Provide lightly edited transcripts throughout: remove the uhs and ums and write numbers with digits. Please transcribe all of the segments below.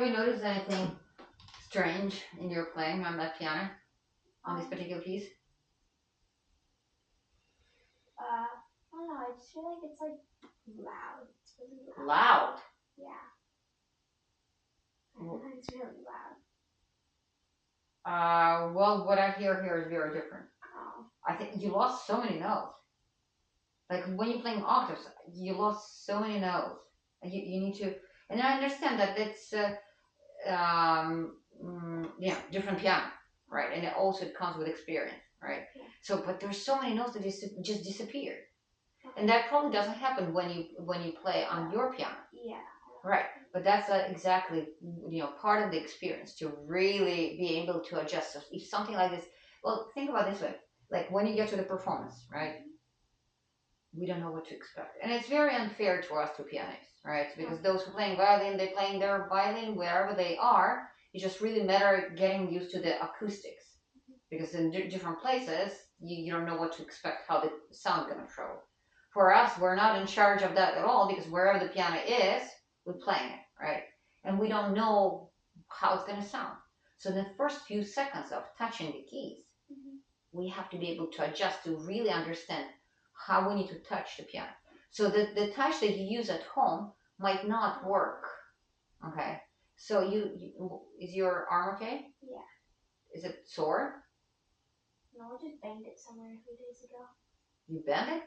have you noticed anything strange in your playing on that piano, on this particular piece? I don't know. I just feel like it's like loud. It's really loud. Loud? Yeah. I feel like it's really loud. Well, what I hear here is very different. Oh. I think you lost so many notes. Like when you're playing octaves, you lost so many notes. You need to, and I understand that it's different piano, right? And it also comes with experience, right? Yeah. So, but there's so many notes that just disappeared, and that probably doesn't happen when you play on your piano. Yeah. Right, but that's exactly part of the experience to really be able to adjust. So if something like this, well, think about it this way: like when you get to the performance, right? We don't know what to expect, and it's very unfair to us, to pianists, right? Because those who are playing violin, they're playing their violin wherever they are. It just really matter getting used to the acoustics, because in different places you don't know what to expect, how the sound gonna show. For us, we're not in charge of that at all, because wherever the piano is, we're playing it, right? And we don't know how it's gonna sound. So the first few seconds of touching the keys, we have to be able to adjust to really understand how we need to touch the piano. So the touch that you use at home might not work. Okay. So you is your arm okay? Yeah. Is it sore? No, I just banged it somewhere a few days ago. You bent it?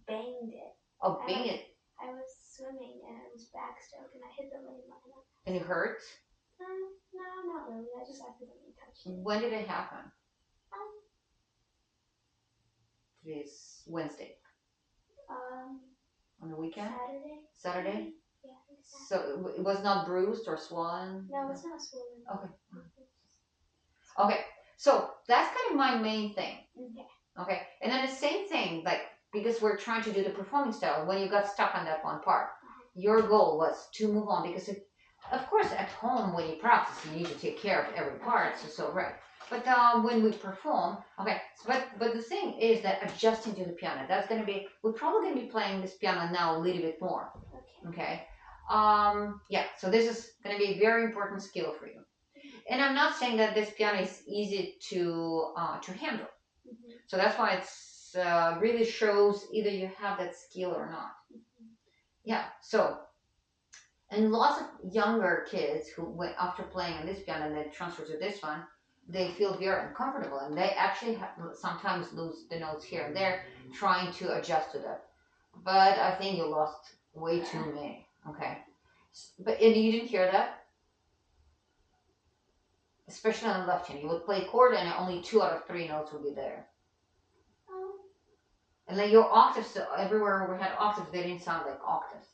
Banged it. Oh, bang it. I was swimming and it was backstroke and I hit the lane line up. And it hurts? No, not really. I just accidentally touched it. When did it happen? Today's Wednesday. On the weekend? Saturday? Yeah. So it was not bruised or swollen? No, it's not swollen. Okay. Okay. So that's kind of my main thing. Okay. And then the same thing, like, because we're trying to do the performing style, when you got stuck on that one part, your goal was to move on, because of course at home when you practice you need to take care of every part, so right. But when we perform, okay, but the thing is that adjusting to the piano, that's going to be, we're probably going to be playing this piano now a little bit more. Okay. Yeah, so this is going to be a very important skill for you. And I'm not saying that this piano is easy to handle. So that's why it's really shows either you have that skill or not. Yeah, so, and lots of younger kids who went after playing on this piano and they transfer to this one, they feel very uncomfortable and they actually sometimes lose the notes here and there trying to adjust to that. But I think you lost way too many. Okay. But and you didn't hear that? Especially on the left hand. You would play chord and only 2 out of 3 notes would be there. And then your octaves, everywhere we had octaves, they didn't sound like octaves,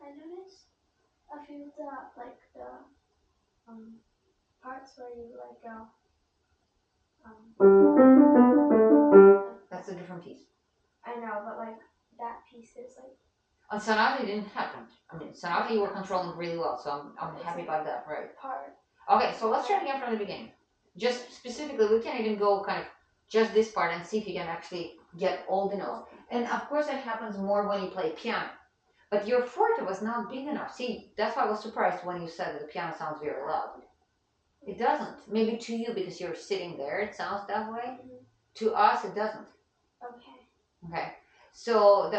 I noticed a few of the parts where you go. That's a different piece. I know, but like that piece is like. On sonata, it didn't happen. I mean, sonata you were controlling really well, so I'm happy about that, right? Part. Okay, so let's try it again from the beginning. Just specifically, we can even go kind of just this part and see if you can actually get all the notes. And of course, it happens more when you play piano. But your forte was not big enough. See, that's why I was surprised when you said that the piano sounds very loud. It doesn't. Maybe to you, because you're sitting there, it sounds that way. To us, it doesn't. Okay. So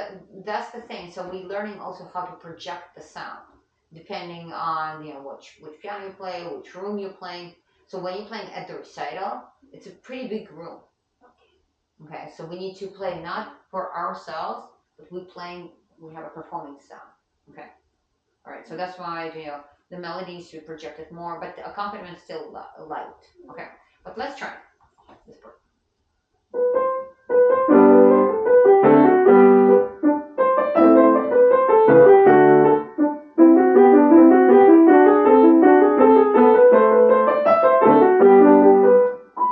that's the thing. So we're learning also how to project the sound, depending on which piano you play, which room you're playing. So when you're playing at the recital, it's a pretty big room. Okay. So we need to play not for ourselves, but we have a performing sound. Okay. All right. So that's why the melody needs to be projected more, but the accompaniment is still light. Okay. But let's try this part.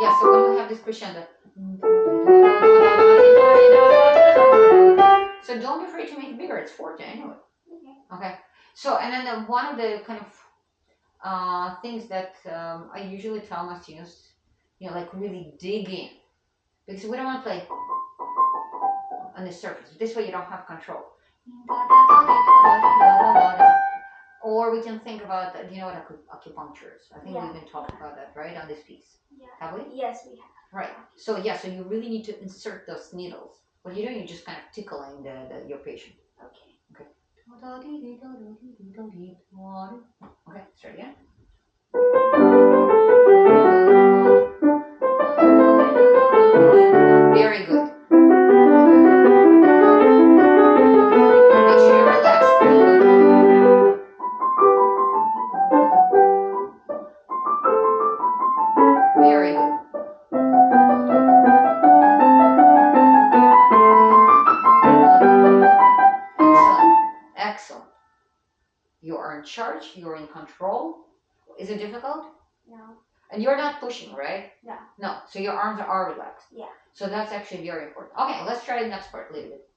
Yeah, so when you have this crescendo. So don't be afraid to make it bigger, it's forte anyway. Okay. So, and then one of the kind of things that I usually tell my students, like really dig in. Because we don't want to play on the surface. This way you don't have control. Or we can think about, you know what, acupuncture is. I think Yeah. we've been talking about that, right, on this piece. Yeah. Have we? Yes, we have. Right. So yeah, so you really need to insert those needles. What you're doing, you're just kind of tickling your patient. Okay. Okay. Okay, start again. Very good. Make sure you're relaxed. Very good. Excellent. Excellent. You are in charge. You're in control. Is it difficult? No. And you're not pushing, right? No. No. So your arms are relaxed. Yeah. So that's actually very important. Okay, let's try the next part a little bit.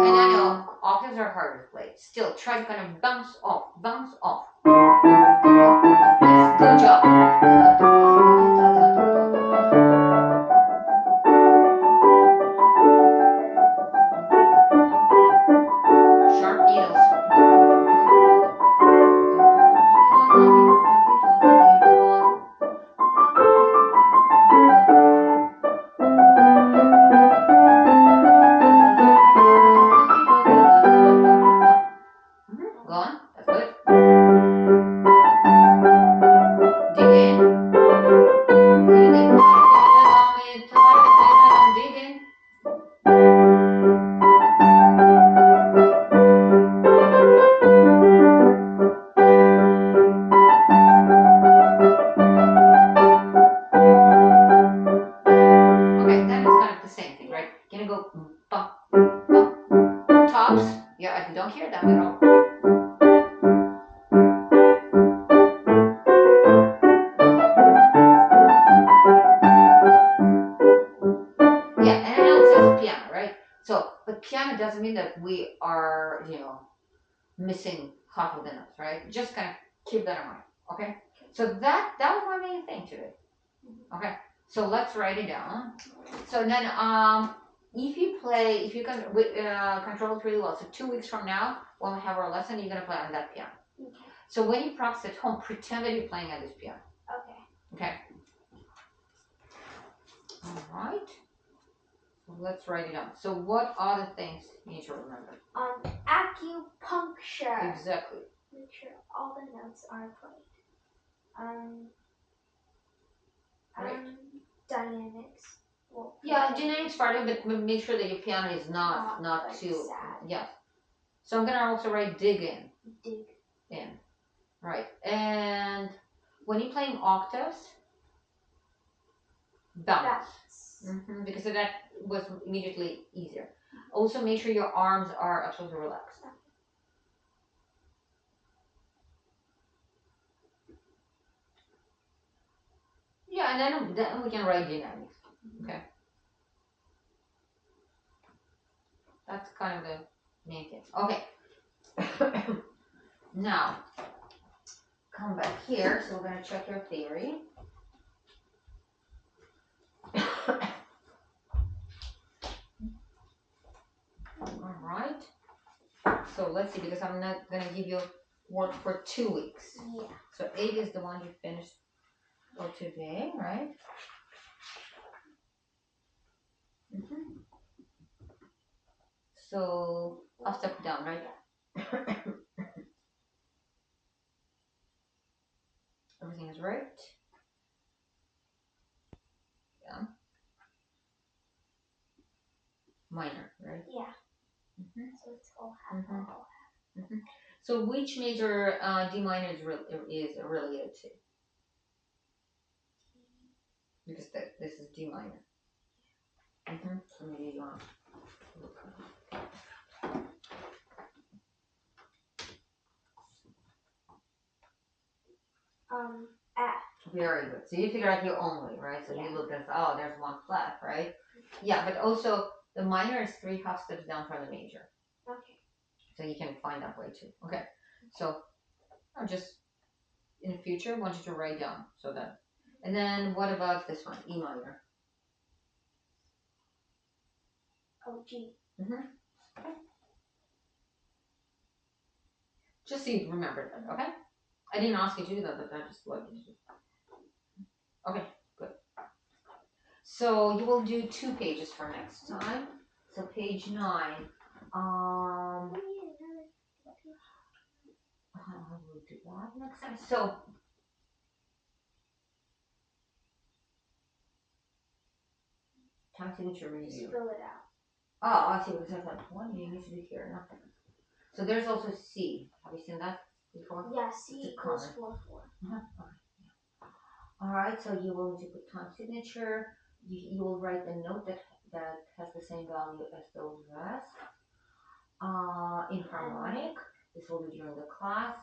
And I know octaves are harder to play. Still, try to kind of bounce off, bounce off. Yes, good job. Sharp needles. Go on. That's good. Dig in. Dig in. Okay, then it's kind of the same thing, right? Can you go bump, bump, tops? Yeah, I don't hear them at all. Yeah, and I know it says piano, right? So, but piano doesn't mean that we are, missing half of the notes, right? Just kind of keep that in mind, okay? So that was my main thing today. Okay, so let's write it down. So then, if you can control it really well. So 2 weeks from now, when we have our lesson, you're gonna play on that piano. Okay. So when you practice at home, pretend that you're playing on this piano. Okay. Okay. All right. So let's write it down. So what are the things you need to remember? Acupuncture. Exactly. Make sure all the notes are played. Right. Dynamics. Well, Yeah, dynamics part of it, but make sure that your piano is not like too sad. Yeah. So I'm gonna also write dig in. Dig in. Right. And when you're playing octaves, bounce. Because that was immediately easier. Also make sure your arms are absolutely relaxed. Yeah, and then we can write dynamics. Okay. That's kind of the main thing. Okay. Now, come back here. So we're going to check your theory. All right. So let's see, because I'm not going to give you work for 2 weeks. Yeah. So 8 is the one you finished for today, right? So I'll step down, right? Everything is right. Yeah. Minor, right? Yeah. So it's all half. All half. So which major D minor is related to? Because this is D minor. So maybe you want to look at it. F. Very good. So you figure out your own way, right? So you look at, oh, there's one flat, right? Yeah, but also the minor is 3/2 steps down from the major. Okay. So you can find that way too. Okay. So I just in the future want you to write down so that. And then what about this one, E minor? Oh, G. Okay. Just so you remember that, okay? I didn't ask you to do that, but I just wanted you to do. Okay, good. So you will do 2 pages for next time. So page 9. I will do that next time. So time signature review. Fill it out. Oh, I see what it says. Like, one you need to be here. Nothing. So there's also C. Have you seen that before? Yeah, C equals 4, 4. Okay. Alright, so you will need to put time signature. You will write a note that has the same value as those rest. In harmonic, this will be during the class.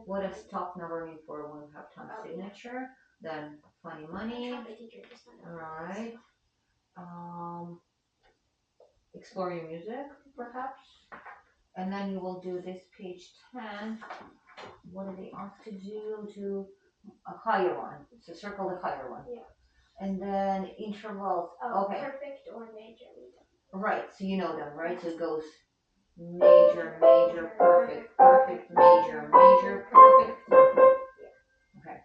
What does top number mean for when we have time signature? Then funny money. Alright. Explore your music, perhaps. And then you will do this page 10. What do they ask to do? To a higher one. So circle the higher one. Yeah. And then intervals. Oh, okay. Perfect or major. Right. So you know them, right? So it goes major, major, perfect, perfect, major, major, perfect, perfect. Okay.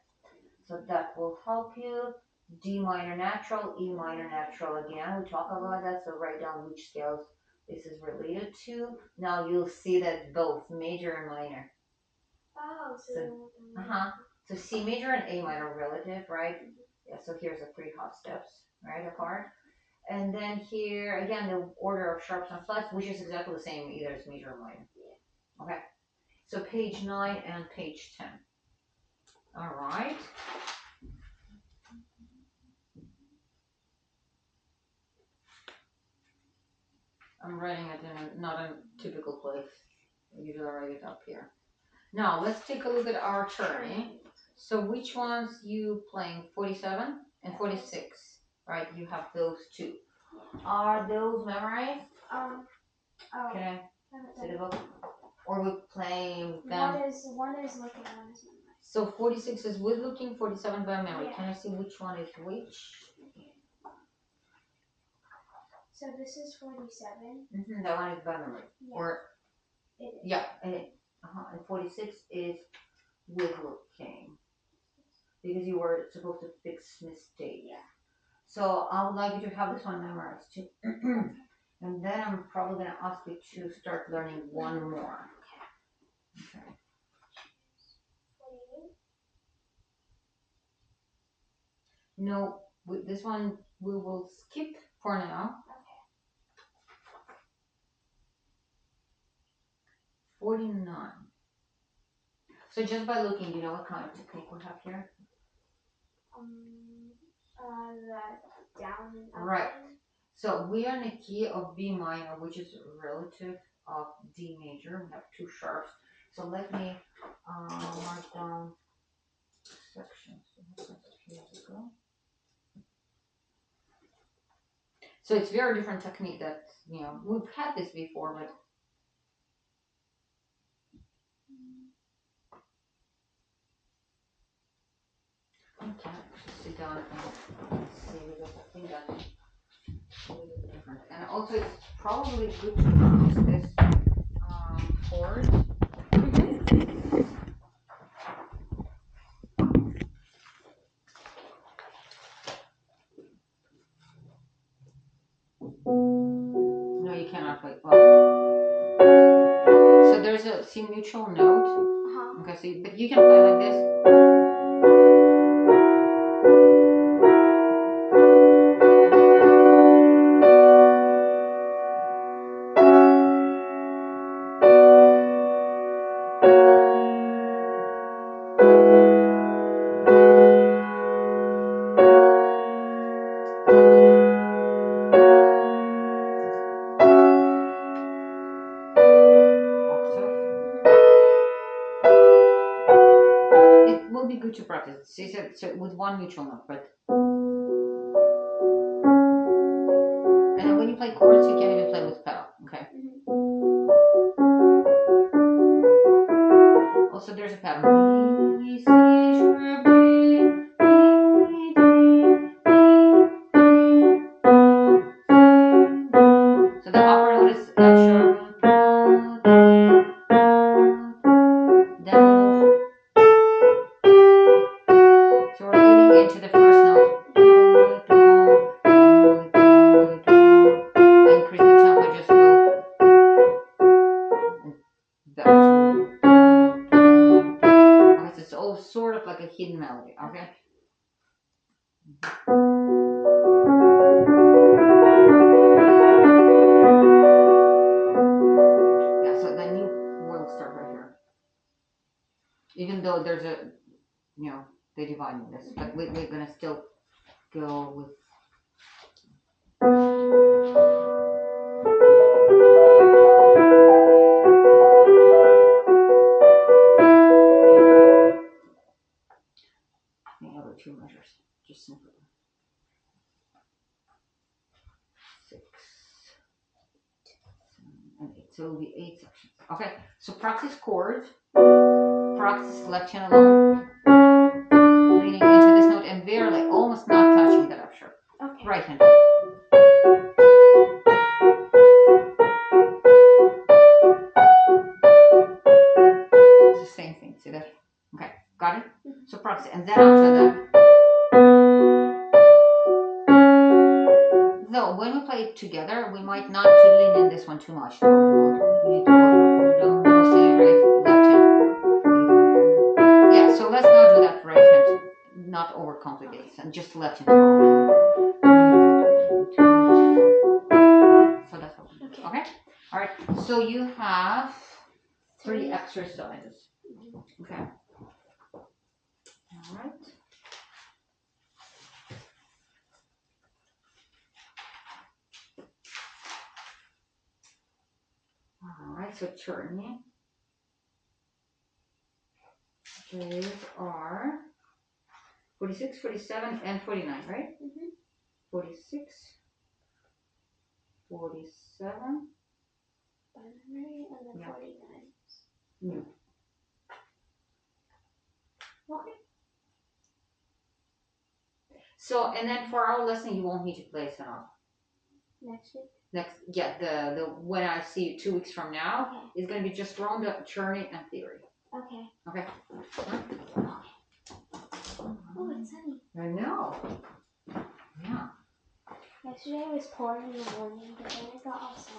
So that will help you. D minor natural, E minor natural again. We talk about that. So write down which scales this is related to. Now you'll see that both major and minor. Oh, So C major and A minor are relative, right? Yeah, so here's the 3 half steps, right, apart. And then here, again, the order of sharps and flats, which is exactly the same, either it's major or minor. Yeah. Okay. So page 9 and page 10. All right. I'm writing it in not a typical place. I usually write it up here. Now, let's take a look at our turning. So which ones you playing? 47 and 46, right? You have those 2. Are those memorized? Can I see the book? Or we playing them? One is looking, one is memorized. So 46 is with looking, 47 by memory. Yeah. Can I see which one is which? So this is 47. That one is by memory. Yeah. Or it is. Yeah, and 46 is with looking. Because you were supposed to fix mistake. Yeah. So I would like you to have this one memorized too. And then I'm probably going to ask you to start learning one more. Okay. No, this one we will skip for now. Okay. 49. So just by looking, you know what kind of technique we have here? The down and up. Right. So we are in a key of B minor, which is relative of D major. We have 2 sharps. So let me mark down sections. Here we go. So it's very different technique that, we've had this before, but okay, just sit down and see, because I think that's a little bit different. And also it's probably good to practice this chord. No, you cannot play. Well, so there's a C mutual note. Okay, so but you can play like this. To practice. So with one mutual note, but and then when you play chords, you can't even play with pedal. Okay. Also, there's a pattern. So the upper note is F sharp. Yeah, so then you will start right here. Even though there's a, they dividing this, but we're gonna still go with. The other two measures, just simply 6, 7, and 8. So it'll be 8 sections. Okay, so practice chords, practice left hand alone, leaning into this note, and barely, almost not touching that F sharp. Okay. Right hand. It's the same thing. See that? Okay, got it? So practice, and then after that. Though when we play it together, we might not to lean in this one too much. Mostly right, left hand. Yeah, so let's not do that right hand. Not overcomplicate it, and just left hand. So that's what we do. Okay? Alright, so you have 3 exercises. Okay. Alright. Alright, so turning. These are 46, 47, and 49, right? 46, 47. Binary and then Yeah. 49. Yeah. Okay. So, and then for our lesson, you won't need to play sonata. Next week? The when I see you 2 weeks from now, Okay. it's going to be just roundup, churning, and theory. Okay. Okay. Oh, it's sunny. I know. Yeah. Yesterday it was pouring in the morning, but then it got all sunny.